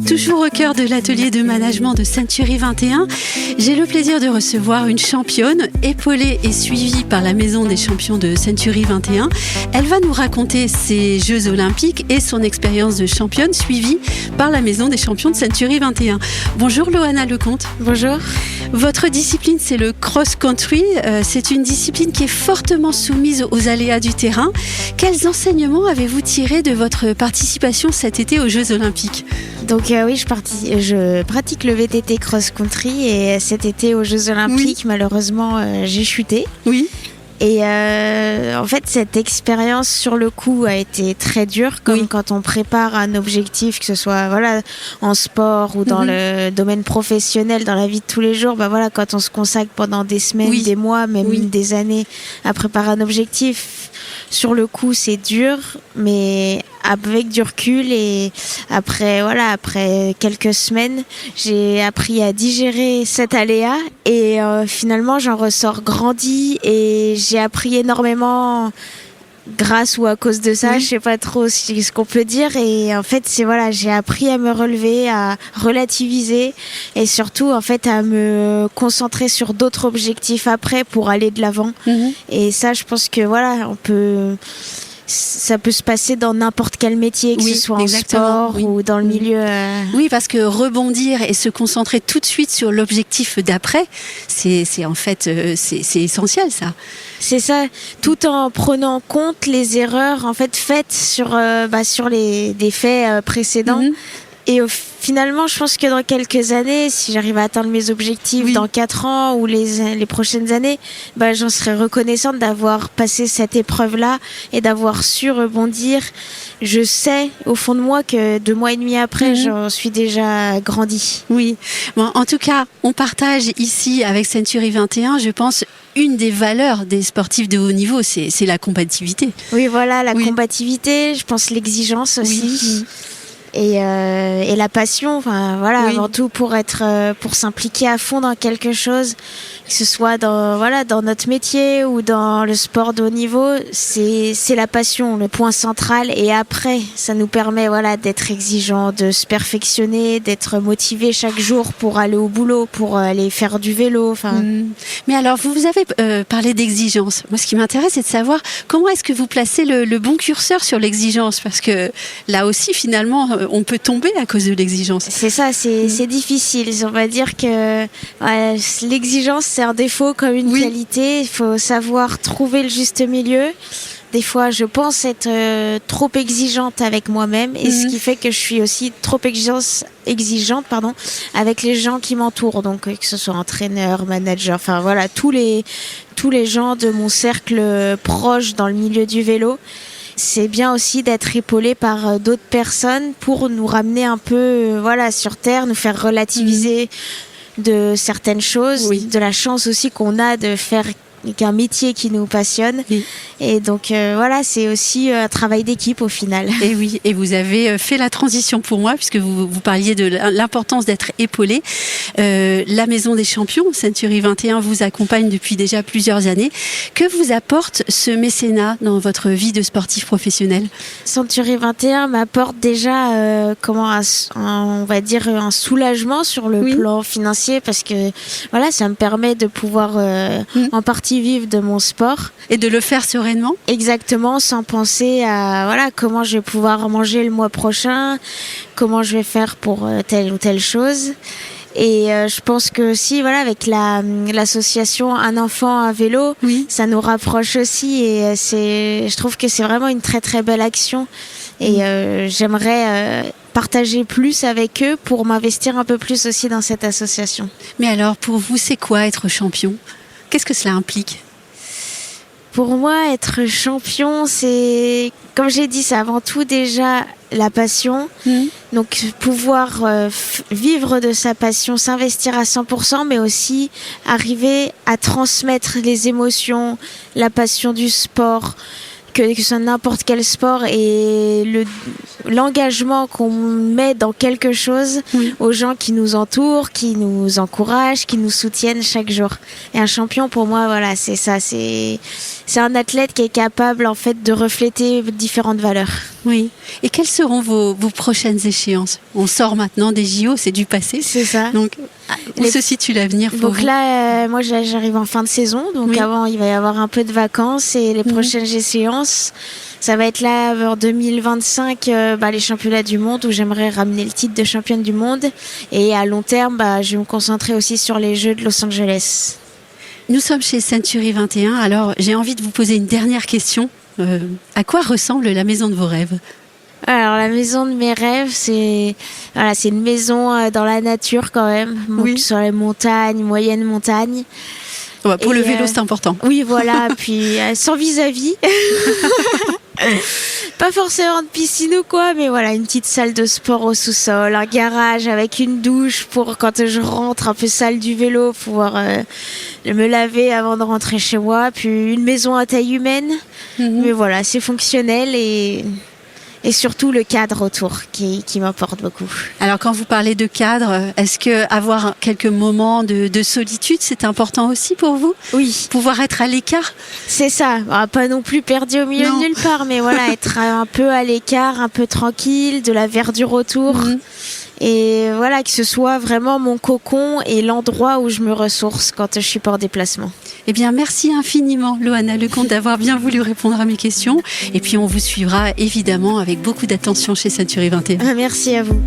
Toujours au cœur de l'atelier de management de Century 21, j'ai le plaisir de recevoir une championne, épaulée et suivie par la Maison des champions de Century 21. Elle va nous raconter ses Jeux olympiques et son expérience de championne suivie par la Maison des champions de Century 21. Bonjour Loana Lecomte. Bonjour. Votre discipline, c'est le cross-country. C'est une discipline qui est fortement soumise aux aléas du terrain. Quels enseignements avez-vous tirés de votre participation cet été aux Jeux olympiques ? Donc oui, je pratique le VTT cross-country et cet été aux Jeux olympiques, malheureusement, j'ai chuté. Oui. Et en fait, cette expérience sur le coup a été très dure, comme quand on prépare un objectif, que ce soit en sport ou dans le domaine professionnel, dans la vie de tous les jours. Quand on se consacre pendant des semaines, des mois, même des années à préparer un objectif, sur le coup, c'est dur, mais avec du recul et après quelques semaines, j'ai appris à digérer cet aléa et finalement j'en ressors grandi et j'ai appris énormément grâce ou à cause de ça, je sais pas trop ce qu'on peut dire, et en fait j'ai appris à me relever, à relativiser et surtout en fait à me concentrer sur d'autres objectifs après pour aller de l'avant. Et ça, je pense que ça peut se passer dans n'importe quel métier, que ce soit en sport ou dans le milieu. Oui, parce que rebondir et se concentrer tout de suite sur l'objectif d'après, c'est essentiel, ça. C'est ça, tout en prenant en compte les erreurs en fait faites sur des faits précédents. Et finalement, je pense que dans quelques années, si j'arrive à atteindre mes objectifs dans 4 ans ou les prochaines années, j'en serai reconnaissante d'avoir passé cette épreuve-là et d'avoir su rebondir. Je sais au fond de moi que 2 mois et demi après, j'en suis déjà grandi. Oui, bon, en tout cas, on partage ici avec Century 21, je pense, une des valeurs des sportifs de haut niveau, c'est la combativité. Oui, voilà, la combativité, je pense l'exigence aussi. Et la passion, avant tout pour s'impliquer à fond dans quelque chose, que ce soit dans notre métier ou dans le sport de haut niveau, c'est la passion, le point central. Et après, ça nous permet d'être exigeant, de se perfectionner, d'être motivé chaque jour pour aller au boulot, pour aller faire du vélo. Mais alors, vous avez parlé d'exigence. Moi, ce qui m'intéresse, c'est de savoir comment est-ce que vous placez le bon curseur sur l'exigence, parce que là aussi, finalement, on peut tomber à cause de l'exigence. C'est ça, c'est difficile. On va dire que l'exigence, c'est un défaut comme une qualité. Il faut savoir trouver le juste milieu. Des fois, je pense être trop exigeante avec moi-même, et ce qui fait que je suis aussi trop exigeante avec les gens qui m'entourent. Donc, que ce soit entraîneur, manager, tous les gens de mon cercle proche dans le milieu du vélo. C'est bien aussi d'être épaulé par d'autres personnes pour nous ramener un peu sur terre, nous faire relativiser de certaines choses, de la chance aussi qu'on a de faire un métier qui nous passionne. Et donc c'est aussi un travail d'équipe au final. Et oui, et vous avez fait la transition pour moi, puisque vous parliez de l'importance d'être épaulé. La Maison des champions, Century 21, vous accompagne depuis déjà plusieurs années. Que vous apporte ce mécénat dans votre vie de sportif professionnel ? Century 21 m'apporte déjà on va dire un soulagement sur le plan financier, parce que ça me permet de pouvoir en partie vivre de mon sport. Et de le faire sereinement ? Exactement, sans penser à comment je vais pouvoir manger le mois prochain, comment je vais faire pour telle ou telle chose. Et je pense que aussi, avec l'association Un enfant, un vélo, ça nous rapproche aussi, et je trouve que c'est vraiment une très très belle action. Et j'aimerais partager plus avec eux pour m'investir un peu plus aussi dans cette association. Mais alors, pour vous, c'est quoi être champion ? Qu'est-ce que cela implique ? Pour moi, être champion, c'est, comme j'ai dit, c'est avant tout déjà la passion. Donc, pouvoir vivre de sa passion, s'investir à 100%, mais aussi arriver à transmettre les émotions, la passion du sport, que ce soit n'importe quel sport, et l'engagement qu'on met dans quelque chose aux gens qui nous entourent, qui nous encouragent, qui nous soutiennent chaque jour. Et un champion, pour moi, voilà, c'est ça. C'est un athlète qui est capable, en fait, de refléter différentes valeurs. Oui. Et quelles seront vos prochaines échéances? On sort maintenant des JO, c'est du passé. C'est ça. Donc, où se situe l'avenir pour vous? Donc là, moi, j'arrive en fin de saison. Donc avant, il va y avoir un peu de vacances. Et les prochaines échéances, ça va être là, en 2025, les championnats du monde, où j'aimerais ramener le titre de championne du monde. Et à long terme, je vais me concentrer aussi sur les Jeux de Los Angeles. Nous sommes chez Century 21. Alors, j'ai envie de vous poser une dernière question. À quoi ressemble la maison de vos rêves? Alors, la maison de mes rêves, c'est une maison dans la nature quand même, donc sur les montagnes, moyennes montagnes. Pour le vélo, c'est important. Oui, voilà, puis sans vis-à-vis. Pas forcément de piscine ou quoi, mais voilà, une petite salle de sport au sous-sol, un garage avec une douche pour quand je rentre un peu sale du vélo, pouvoir me laver avant de rentrer chez moi, puis une maison à taille humaine. Mais voilà, c'est fonctionnel et surtout le cadre autour qui m'importe beaucoup. Alors quand vous parlez de cadre, est-ce que avoir quelques moments de solitude, c'est important aussi pour vous? Oui. Pouvoir être à l'écart? C'est ça, pas non plus perdu au milieu de nulle part, mais voilà, être un peu à l'écart, un peu tranquille, de la verdure autour. Et voilà, que ce soit vraiment mon cocon et l'endroit où je me ressource quand je suis pas en déplacement. Eh bien, merci infiniment, Loana Lecomte, d'avoir bien voulu répondre à mes questions. Et puis, on vous suivra évidemment avec beaucoup d'attention chez Century 21. Merci à vous.